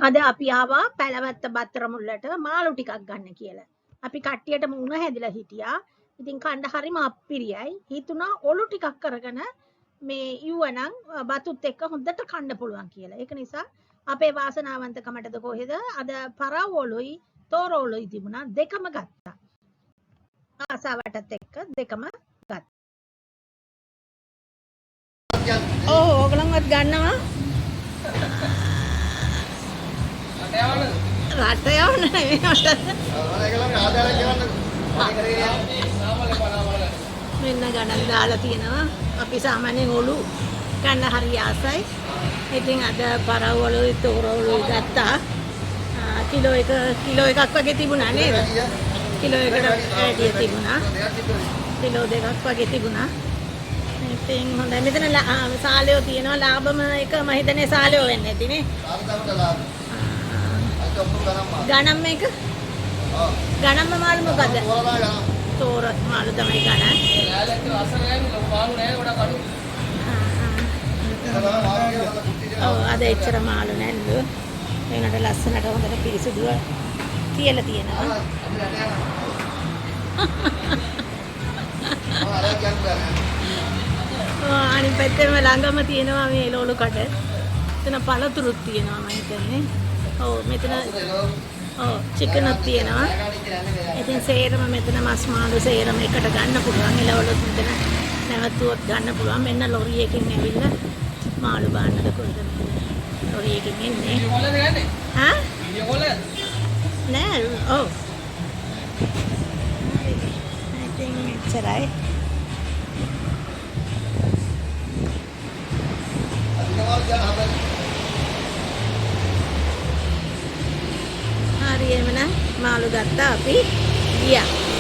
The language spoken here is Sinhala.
අද අපි ආවා පැලවත්ත බත්තර මුල්ලට මාළු ටිකක් ගන්න කියලා. අපි කට්ටියටම උණ හැදිලා හිටියා. ඉතින් කණ්ඩ හරිම අප්පිරියයි. හිතුණා ඔලු ටිකක් කරගෙන මේ ඉව්වනම් බතුත් එක්ක හොඳට කන්න පුළුවන් කියලා. ඒක නිසා අපේ වාසනාවන්තකමටද කොහෙද අද පරාව ඔලුයි තෝර ඔලුයි තිබුණා දෙකම ගත්තා. ආසාවටත් එක්ක දෙකම ගත්තා. ඔව් ඕගලන්වත් ගන්නවා. රට යවන්න නෙවෙයි මෙන්න ගණන් දාලා තියෙනවා. අපි සාමාන්‍යයෙන් ඔලු ගන්න හරි ආසයි. ඉතින් අද පරවලුයි තෝරවලුයි ගත්තා. කිලෝ එකක් වගේ තිබුණා නේද? කිලෝ එකට වැඩි තිබුණා. කිලෝ දෙකක් වගේ තිබුණා. ඉතින් හොඳයි. මෙතන සාලයෝ තියෙනවා. ලාභම එක මම හිතන්නේ සාලයෝ වෙන්නේ නැති නේ. ගණන් මේක? ඔව්. ගණන්ම මාළු මොකද? තෝර මාළු තමයි ගණන්. ඔව් අද එච්චර මාළු නැල්ලු. වෙනට ලස්සනට හොඳට පිරිසිදුව තියලා තියෙනවා. අනිත් පැත්තේම ළඟම තියෙනවා මේ එළවලු කඩ. එතන පළතුරුත් තියෙනවා මම හිතන්නේ. ඔව් මෙතන ඔව් චිකනුත් තියෙනවා. ඉතින් සේරම මෙතන මස් මාළු සේරම එකට ගන්න පුළුවන්. එළවලුත් මෙතන නැවතුවත් ගන්න පුළුවන්. මෙන්න ලොරි එකකින් ඇවිල්ලා මාළු බාන්නද කොහෙද ලොරි එකකින් එන්නේ. හා? නෑ ඔව්. ඉතින් එච්චරයි. හරි එමනම් මාළු ගත්තා අපි ගියා.